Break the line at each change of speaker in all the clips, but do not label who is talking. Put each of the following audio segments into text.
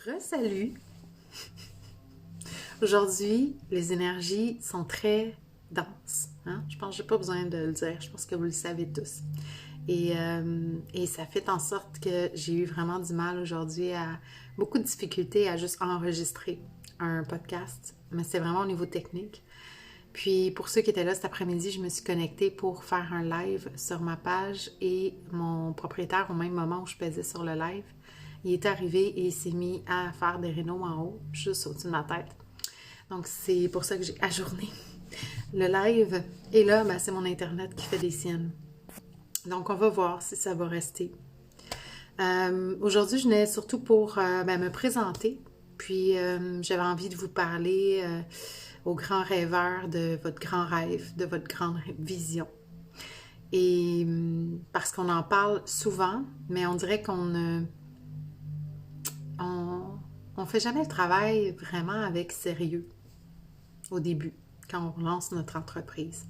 Re-salut! Aujourd'hui, les énergies sont très denses. Hein? Je pense que je n'ai pas besoin de le dire. Je pense que vous le savez tous. Et ça fait en sorte que j'ai eu vraiment du mal aujourd'hui à beaucoup de difficultés à juste enregistrer un podcast. Mais c'est vraiment au niveau technique. Puis pour ceux qui étaient là cet après-midi, je me suis connectée pour faire un live sur ma page et mon propriétaire, au même moment où je pesais sur le live, il est arrivé et il s'est mis à faire des rénaux en haut, juste au-dessus de ma tête. Donc c'est pour ça que j'ai ajourné le live. Et là, ben, c'est mon Internet qui fait des siennes. Donc on va voir si ça va rester. Aujourd'hui, je venais surtout pour me présenter. Puis j'avais envie de vous parler aux grands rêveurs de votre grand rêve, de votre grande vision. Et parce qu'on en parle souvent, mais on dirait qu'on ne on fait jamais le travail vraiment avec sérieux au début, quand on lance notre entreprise.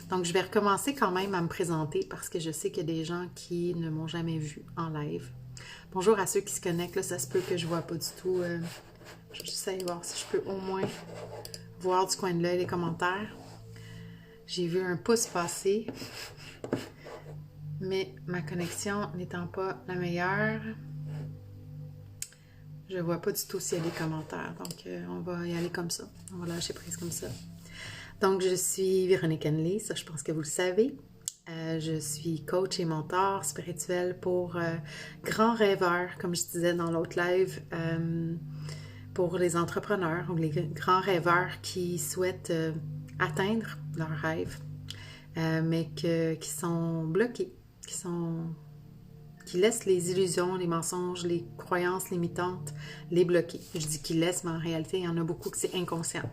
Donc, je vais recommencer quand même à me présenter parce que je sais qu'il y a des gens qui ne m'ont jamais vu en live. Bonjour à ceux qui se connectent. Là, ça se peut que je ne vois pas du tout. Je vais juste aller voir si je peux au moins voir du coin de l'œil les commentaires. J'ai vu un pouce passer, mais ma connexion n'étant pas la meilleure, je ne vois pas du tout s'il y a des commentaires. Donc, on va y aller comme ça. On va lâcher prise comme ça. Donc, je suis Véronique Henley, ça je pense que vous le savez. Je suis coach et mentor spirituel pour grands rêveurs, comme je disais dans l'autre live, pour les entrepreneurs ou les grands rêveurs qui souhaitent atteindre leurs rêves, mais qui sont bloqués, qui laissent les illusions, les mensonges, les croyances limitantes les bloquer. Je dis qu'ils laissent, mais en réalité, il y en a beaucoup que c'est inconscient.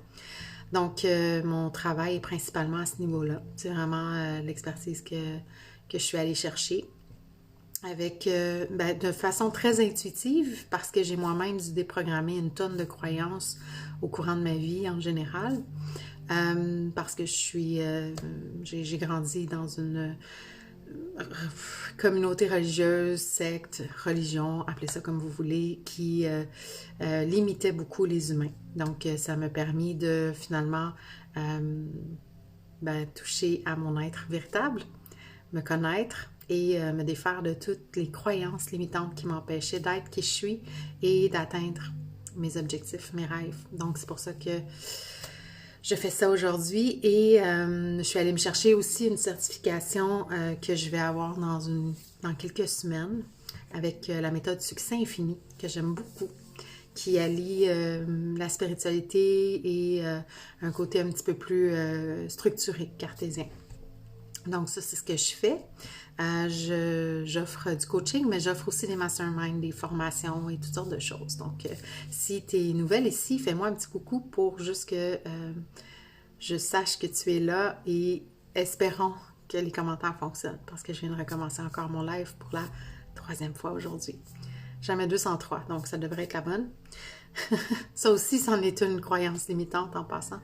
Donc, mon travail est principalement à ce niveau-là. C'est vraiment l'expertise que je suis allée chercher avec, de façon très intuitive parce que j'ai moi-même dû déprogrammer une tonne de croyances au courant de ma vie en général. Parce que j'ai grandi dans une communauté religieuse, secte, religion, appelez ça comme vous voulez, qui limitait beaucoup les humains. Donc, ça m'a permis de finalement toucher à mon être véritable, me connaître et me défaire de toutes les croyances limitantes qui m'empêchaient d'être qui je suis et d'atteindre mes objectifs, mes rêves. Donc, c'est pour ça que je fais ça aujourd'hui et je suis allée me chercher aussi une certification que je vais avoir dans quelques semaines avec la méthode Succès Infini que j'aime beaucoup, qui allie la spiritualité et un côté un petit peu plus structuré, cartésien. Donc ça, c'est ce que je fais. J'offre du coaching, mais j'offre aussi des masterminds, des formations et toutes sortes de choses. Donc, si tu es nouvelle ici, fais-moi un petit coucou pour juste que je sache que tu es là et espérons que les commentaires fonctionnent parce que je viens de recommencer encore mon live pour la 3e fois aujourd'hui. J'en ai 203, donc ça devrait être la bonne. Ça aussi, c'en est une croyance limitante en passant.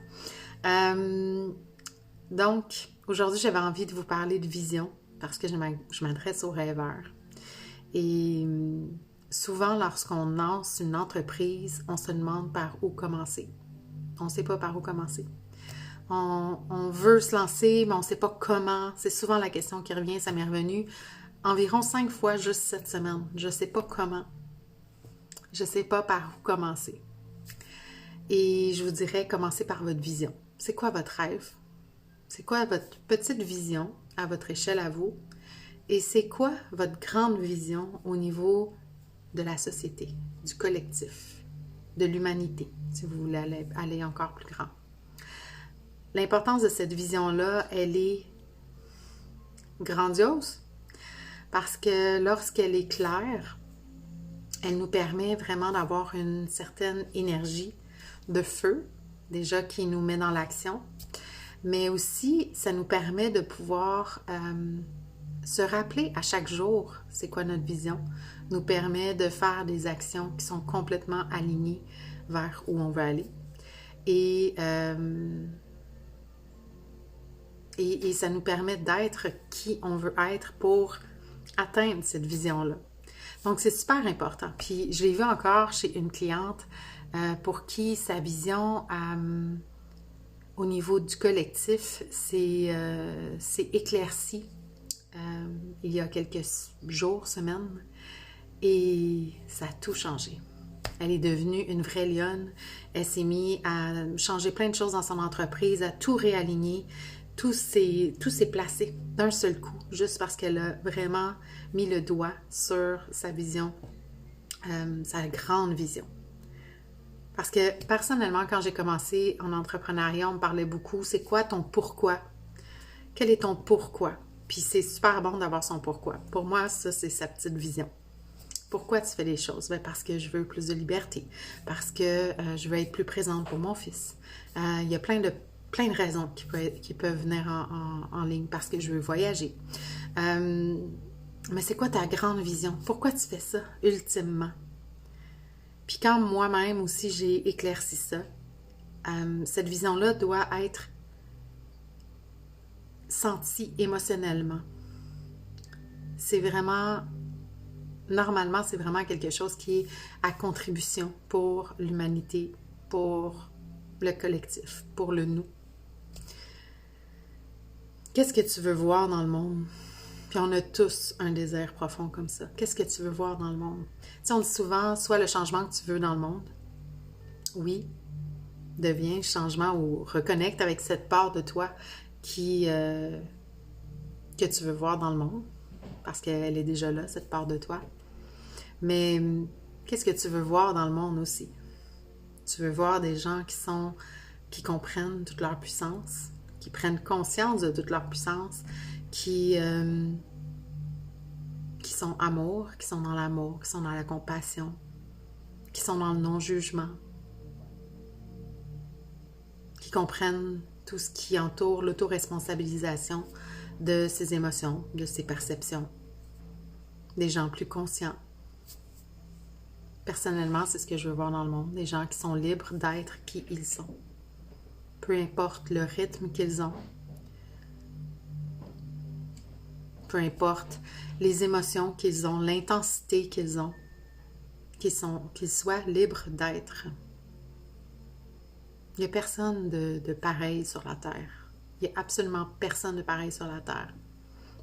Donc, aujourd'hui, j'avais envie de vous parler de vision parce que je m'adresse aux rêveurs. Et souvent, lorsqu'on lance une entreprise, on se demande par où commencer. On ne sait pas par où commencer. On veut se lancer, mais on ne sait pas comment. C'est souvent la question qui revient. Ça m'est revenu environ 5 fois juste cette semaine. Je ne sais pas comment. Je ne sais pas par où commencer. Et je vous dirais, commencez par votre vision. C'est quoi votre rêve? C'est quoi votre petite vision à votre échelle à vous? Et c'est quoi votre grande vision au niveau de la société, du collectif, de l'humanité, si vous voulez aller encore plus grand? L'importance de cette vision-là, elle est grandiose parce que lorsqu'elle est claire, elle nous permet vraiment d'avoir une certaine énergie de feu, déjà qui nous met dans l'action. Mais aussi, ça nous permet de pouvoir se rappeler à chaque jour c'est quoi notre vision, nous permet de faire des actions qui sont complètement alignées vers où on veut aller. Et ça nous permet d'être qui on veut être pour atteindre cette vision-là. Donc, c'est super important. Puis, je l'ai vu encore chez une cliente pour qui sa vision au niveau du collectif s'est éclaircie il y a quelques jours, semaines, et ça a tout changé. Elle est devenue une vraie lionne. Elle s'est mise à changer plein de choses dans son entreprise, à tout réaligner. Tout s'est placé d'un seul coup, juste parce qu'elle a vraiment mis le doigt sur sa vision, sa grande vision. Parce que personnellement, quand j'ai commencé en entrepreneuriat, on me parlait beaucoup, c'est quoi ton pourquoi? Quel est ton pourquoi? Puis c'est super bon d'avoir son pourquoi. Pour moi, ça, c'est sa petite vision. Pourquoi tu fais les choses? Bien, parce que je veux plus de liberté, parce que je veux être plus présente pour mon fils. Il y a plein de raisons qui peuvent venir en ligne, parce que je veux voyager. Mais c'est quoi ta grande vision? Pourquoi tu fais ça, ultimement? Puis quand moi-même aussi j'ai éclairci ça, cette vision-là doit être sentie émotionnellement. C'est vraiment... Normalement, c'est vraiment quelque chose qui est à contribution pour l'humanité, pour le collectif, pour le nous. Qu'est-ce que tu veux voir dans le monde? Puis on a tous un désir profond comme ça. Qu'est-ce que tu veux voir dans le monde? Tu sais, on dit souvent, soit le changement que tu veux dans le monde. Oui, deviens le changement ou reconnecte avec cette part de toi que tu veux voir dans le monde. Parce qu'elle est déjà là, cette part de toi. Mais qu'est-ce que tu veux voir dans le monde aussi? Tu veux voir des gens qui comprennent toute leur puissance, qui prennent conscience de toute leur puissance, qui sont amour, qui sont dans l'amour, qui sont dans la compassion, qui sont dans le non-jugement, qui comprennent tout ce qui entoure l'autoresponsabilisation de ses émotions, de ses perceptions. Des gens plus conscients. Personnellement, c'est ce que je veux voir dans le monde. Des gens qui sont libres d'être qui ils sont. Peu importe le rythme qu'ils ont. Peu importe les émotions qu'ils ont, l'intensité qu'ils ont. Qu'ils soient libres d'être. Il n'y a personne de pareil sur la Terre. Il n'y a absolument personne de pareil sur la Terre.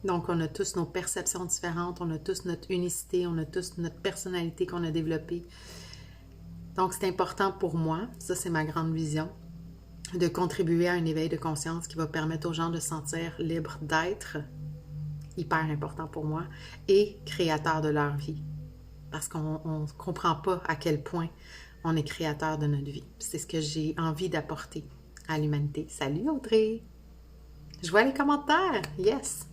Donc, on a tous nos perceptions différentes, on a tous notre unicité, on a tous notre personnalité qu'on a développée. Donc, c'est important pour moi, ça c'est ma grande vision, de contribuer à un éveil de conscience qui va permettre aux gens de se sentir libres d'être, hyper important pour moi, et créateurs de leur vie. Parce qu'on ne comprend pas à quel point on est créateur de notre vie. C'est ce que j'ai envie d'apporter à l'humanité. Salut Audrey! Je vois les commentaires! Yes!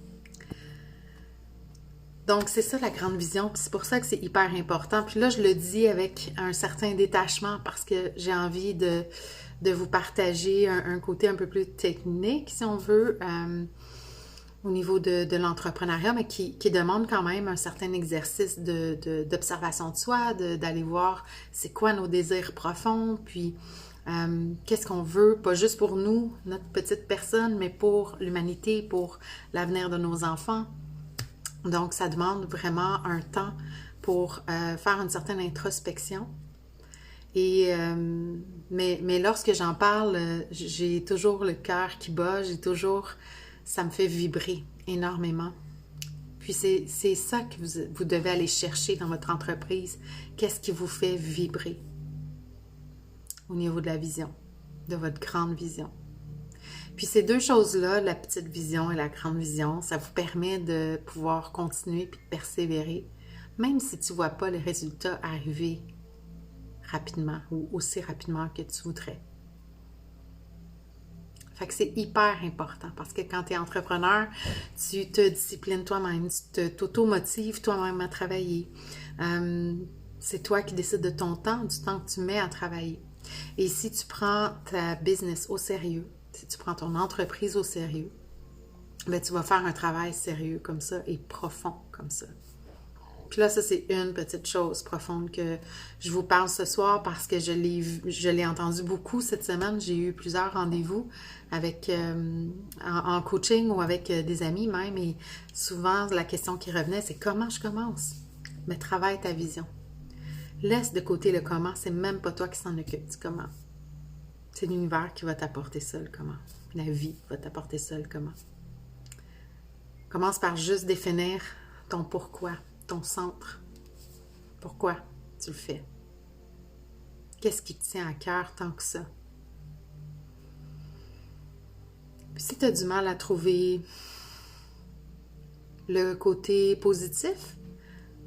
Donc, c'est ça la grande vision, puis c'est pour ça que c'est hyper important. Puis là, je le dis avec un certain détachement parce que j'ai envie de vous partager un côté un peu plus technique, si on veut, au niveau de l'entrepreneuriat, mais qui demande quand même un certain exercice d'observation de soi, d'aller voir c'est quoi nos désirs profonds, puis qu'est-ce qu'on veut, pas juste pour nous, notre petite personne, mais pour l'humanité, pour l'avenir de nos enfants. Donc, ça demande vraiment un temps pour faire une certaine introspection. Et, mais lorsque j'en parle, j'ai toujours le cœur qui bat, ça me fait vibrer énormément. Puis c'est ça que vous devez aller chercher dans votre entreprise. Qu'est-ce qui vous fait vibrer au niveau de la vision, de votre grande vision? Puis ces deux choses-là, la petite vision et la grande vision, ça vous permet de pouvoir continuer puis de persévérer, même si tu ne vois pas les résultats arriver rapidement ou aussi rapidement que tu voudrais. Fait que c'est hyper important parce que quand tu es entrepreneur, tu te disciplines toi-même, tu t'auto-motives toi-même à travailler. C'est toi qui décides de ton temps, du temps que tu mets à travailler. Et si tu prends ta business au sérieux, si tu prends ton entreprise au sérieux, bien, tu vas faire un travail sérieux comme ça et profond comme ça. Puis là, ça, c'est une petite chose profonde que je vous parle ce soir parce que je l'ai entendu beaucoup cette semaine. J'ai eu plusieurs rendez-vous avec en coaching ou avec des amis même. Et souvent, la question qui revenait, c'est comment je commence? mais travaille ta vision. Laisse de côté le comment, c'est même pas toi qui s'en occupe du comment. C'est l'univers qui va t'apporter ça, le comment. La vie va t'apporter ça, le comment. Commence par juste définir ton pourquoi, ton centre. Pourquoi tu le fais? Qu'est-ce qui te tient à cœur tant que ça? Puis si tu as du mal à trouver le côté positif,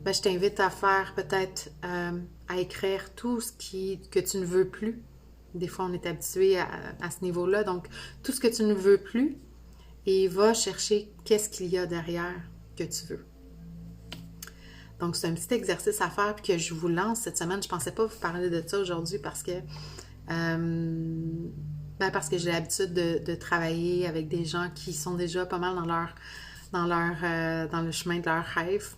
ben, je t'invite à faire peut-être à écrire tout ce que tu ne veux plus. Des fois, on est habitué à ce niveau-là. Donc, tout ce que tu ne veux plus, et va chercher qu'est-ce qu'il y a derrière que tu veux. Donc, c'est un petit exercice à faire puis que je vous lance cette semaine. Je ne pensais pas vous parler de ça aujourd'hui parce que j'ai l'habitude de travailler avec des gens qui sont déjà pas mal dans le chemin de leur rêve.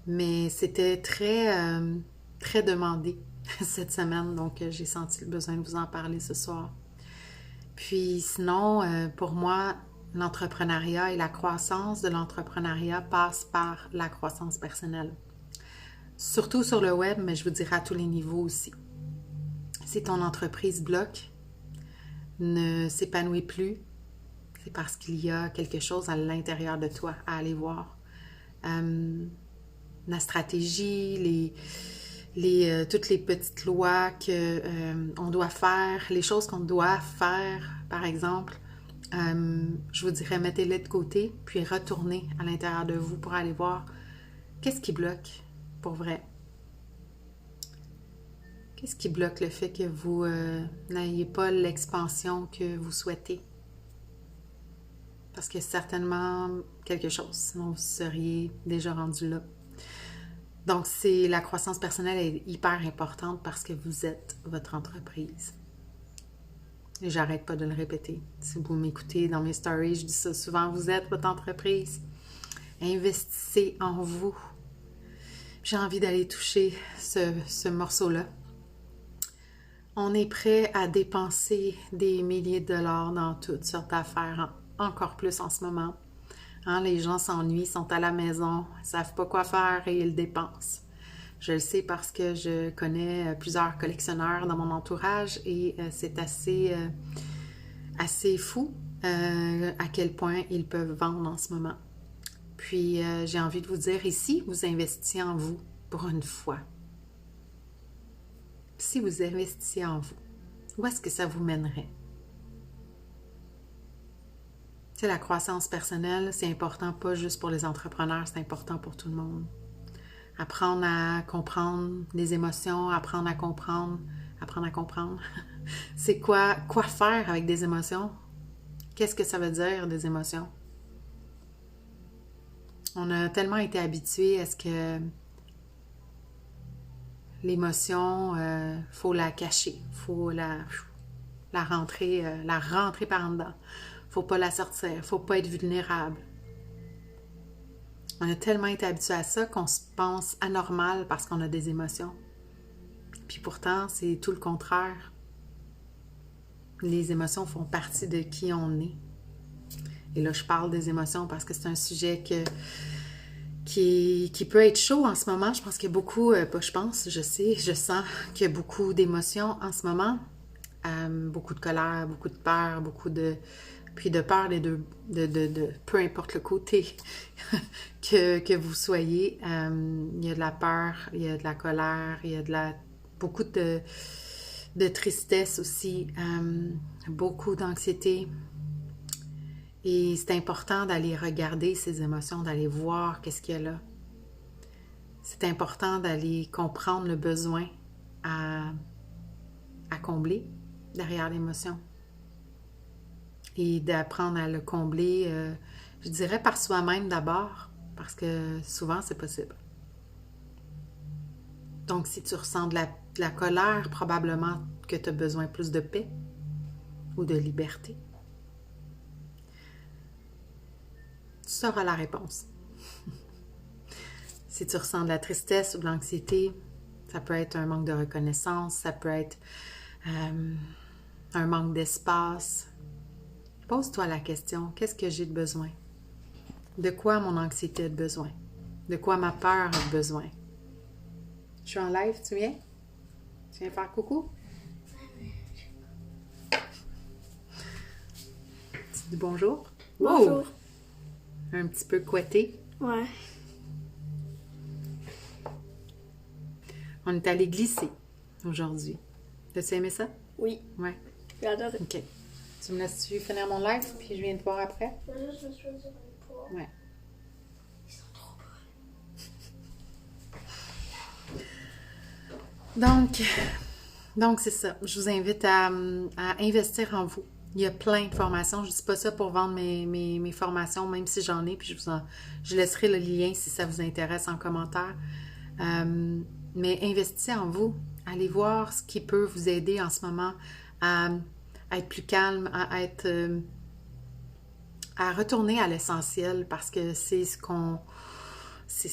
Mais c'était très demandé cette semaine, donc j'ai senti le besoin de vous en parler ce soir. Puis sinon, pour moi, l'entrepreneuriat et la croissance de l'entrepreneuriat passe par la croissance personnelle. Surtout sur le web, mais je vous dirais à tous les niveaux aussi. Si ton entreprise bloque, ne s'épanouit plus, c'est parce qu'il y a quelque chose à l'intérieur de toi à aller voir. La stratégie, toutes les petites lois qu'on doit faire, les choses qu'on doit faire, par exemple, je vous dirais, mettez-les de côté, puis retournez à l'intérieur de vous pour aller voir qu'est-ce qui bloque pour vrai. Qu'est-ce qui bloque le fait que vous n'ayez pas l'expansion que vous souhaitez? Parce qu'il y a certainement quelque chose, sinon vous seriez déjà rendu là. Donc, la croissance personnelle est hyper importante parce que vous êtes votre entreprise. Et j'arrête pas de le répéter. Si vous m'écoutez dans mes stories, je dis ça souvent, vous êtes votre entreprise. Investissez en vous. J'ai envie d'aller toucher ce morceau-là. On est prêt à dépenser des milliers de dollars dans toutes sortes d'affaires, encore plus en ce moment. Les gens s'ennuient, sont à la maison, ne savent pas quoi faire et ils dépensent. Je le sais parce que je connais plusieurs collectionneurs dans mon entourage et c'est assez fou à quel point ils peuvent vendre en ce moment. Puis j'ai envie de vous dire ici, vous investissez en vous pour une fois. Si vous investissiez en vous, où est-ce que ça vous mènerait? Tu sais, la croissance personnelle, c'est important pas juste pour les entrepreneurs, c'est important pour tout le monde. Apprendre à comprendre les émotions, apprendre à comprendre. C'est quoi faire avec des émotions? Qu'est-ce que ça veut dire, des émotions? On a tellement été habitués à ce que l'émotion, faut la cacher, faut la rentrer par en dedans. Faut pas la sortir, faut pas être vulnérable. On a tellement été habitué à ça qu'on se pense anormal parce qu'on a des émotions. Puis pourtant, c'est tout le contraire. Les émotions font partie de qui on est. Et là, je parle des émotions parce que c'est un sujet qui peut être chaud en ce moment. Je pense qu'il y a beaucoup, je sens qu'il y a beaucoup d'émotions en ce moment. Beaucoup de colère, beaucoup de peur, puis de peur de peu importe le côté que vous soyez. Il y a de la peur, il y a de la colère, il y a beaucoup de tristesse aussi, beaucoup d'anxiété. Et c'est important d'aller regarder ces émotions, d'aller voir qu'est-ce qu'il y a là. C'est important d'aller comprendre le besoin à combler derrière l'émotion. Et d'apprendre à le combler, je dirais par soi-même d'abord, parce que souvent, c'est possible. Donc, si tu ressens de la colère, probablement que tu as besoin plus de paix ou de liberté. Tu sauras la réponse. Si tu ressens de la tristesse ou de l'anxiété, ça peut être un manque de reconnaissance, ça peut être un manque d'espace. Pose-toi la question, qu'est-ce que j'ai de besoin? De quoi mon anxiété a besoin? De quoi ma peur a besoin. Je suis en live, tu viens? Tu viens faire coucou? Tu dis bonjour?
Bonjour.
Wow! Un petit peu couetté.
Ouais.
On est allé glisser aujourd'hui. As-tu aimé ça?
Oui.
Ouais.
J'ai adoré.
OK. Tu me laisses-tu finir mon live, puis je viens te voir après?
Je vais juste me choisir un poids.
Ouais.
Ils sont trop beaux.
Donc c'est ça. Je vous invite à investir en vous. Il y a plein de formations. Je ne dis pas ça pour vendre mes formations, même si j'en ai, puis je laisserai le lien si ça vous intéresse en commentaire. Mais investissez en vous. Allez voir ce qui peut vous aider en ce moment à être plus calme, à retourner à l'essentiel, parce que c'est ce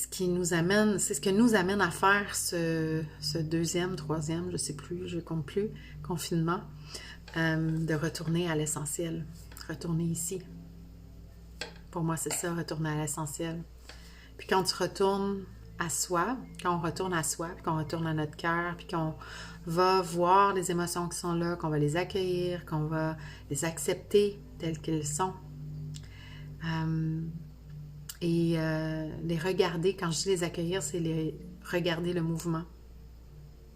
qui nous amène, c'est ce que nous amène à faire ce deuxième, troisième, je sais plus, je compte plus, confinement, de retourner à l'essentiel, retourner ici. Pour moi, c'est ça, retourner à l'essentiel. Puis quand tu retournes à soi, quand on retourne à soi, puis qu'on retourne à notre cœur, puis qu'on va voir les émotions qui sont là, qu'on va les accueillir, qu'on va les accepter telles qu'elles sont, et les regarder. Quand je dis les accueillir, c'est les regarder le mouvement,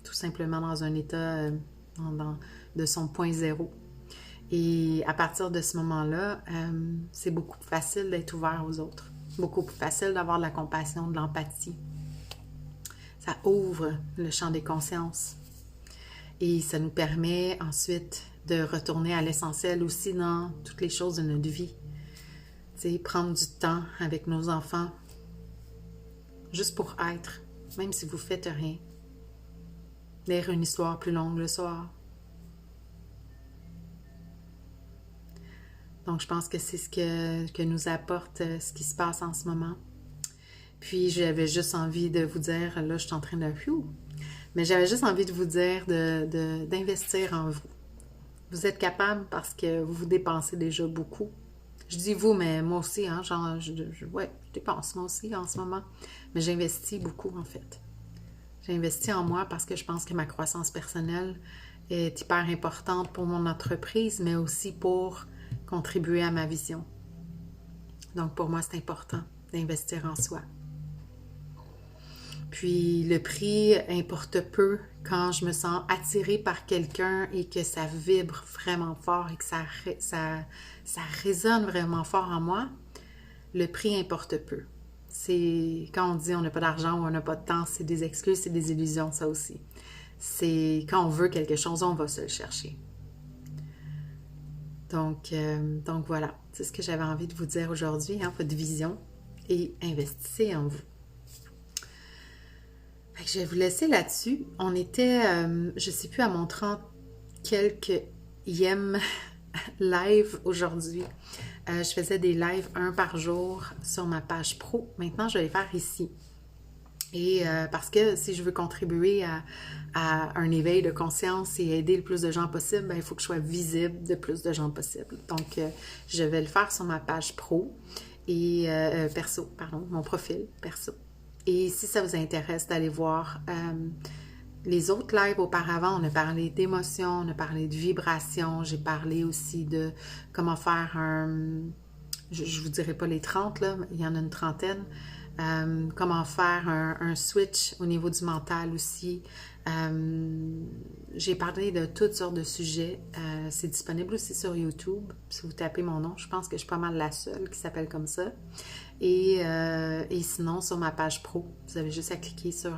tout simplement dans un état de son point zéro. Et à partir de ce moment-là, c'est beaucoup plus facile d'être ouvert aux autres, beaucoup plus facile d'avoir de la compassion, de l'empathie. Ça ouvre le champ des consciences et ça nous permet ensuite de retourner à l'essentiel aussi dans toutes les choses de notre vie. T'sais, prendre du temps avec nos enfants, juste pour être, même si vous ne faites rien. Lire une histoire plus longue le soir. Donc, je pense que c'est ce que nous apporte ce qui se passe en ce moment. Puis, j'avais juste envie de vous dire, là, je suis en train de... Mais j'avais juste envie de vous dire d'investir en vous. Vous êtes capable parce que vous dépensez déjà beaucoup. Je dis vous, mais moi aussi, hein, genre, je dépense moi aussi en ce moment. Mais j'investis beaucoup, en fait. J'investis en moi parce que je pense que ma croissance personnelle est hyper importante pour mon entreprise, mais aussi pour contribuer à ma vision. Donc, pour moi, c'est important d'investir en soi. Puis, le prix importe peu quand je me sens attirée par quelqu'un et que ça vibre vraiment fort et que ça résonne vraiment fort en moi. Le prix importe peu. C'est quand on dit on n'a pas d'argent ou on n'a pas de temps, c'est des excuses, c'est des illusions, ça aussi. C'est quand on veut quelque chose, on va se le chercher. Donc voilà, c'est ce que j'avais envie de vous dire aujourd'hui, hein, votre vision, et investissez en vous. Fait que je vais vous laisser là-dessus. On était, je ne sais plus, à mon 30 quelques live aujourd'hui. Je faisais des lives 1 par jour sur ma page pro. Maintenant, je vais les faire ici. Et parce que si je veux contribuer à un éveil de conscience et aider le plus de gens possible, ben, il faut que je sois visible de plus de gens possible. Donc, je vais le faire sur ma page pro et perso, pardon, mon profil perso. Et si ça vous intéresse d'aller voir les autres lives auparavant, on a parlé d'émotions, on a parlé de vibrations, j'ai parlé aussi de comment faire je ne vous dirai pas les 30, là, il y en a une trentaine, comment faire un switch au niveau du mental aussi. J'ai parlé de toutes sortes de sujets. C'est disponible aussi sur YouTube. Si vous tapez mon nom, je pense que je suis pas mal la seule qui s'appelle comme ça. Et sinon, sur ma page pro, vous avez juste à cliquer sur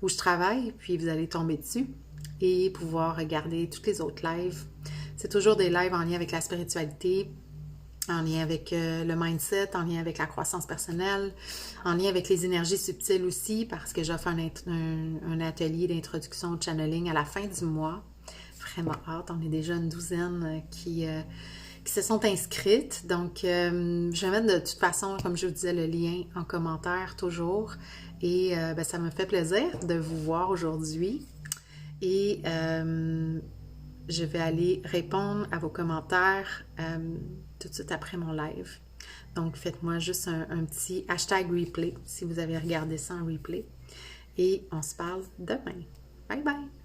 où je travaille, puis vous allez tomber dessus et pouvoir regarder tous les autres lives. C'est toujours des lives en lien avec la spiritualité, en lien avec le mindset, en lien avec la croissance personnelle, en lien avec les énergies subtiles aussi, parce que j'offre un atelier d'introduction au channeling à la fin du mois. Vraiment hâte, on est déjà une douzaine qui se sont inscrites. Donc, je vais mettre de toute façon, comme je vous disais, le lien en commentaire toujours. Et ça me fait plaisir de vous voir aujourd'hui. Et je vais aller répondre à vos commentaires tout de suite après mon live. Donc, faites-moi juste un petit hashtag replay si vous avez regardé ça en replay. Et on se parle demain. Bye bye!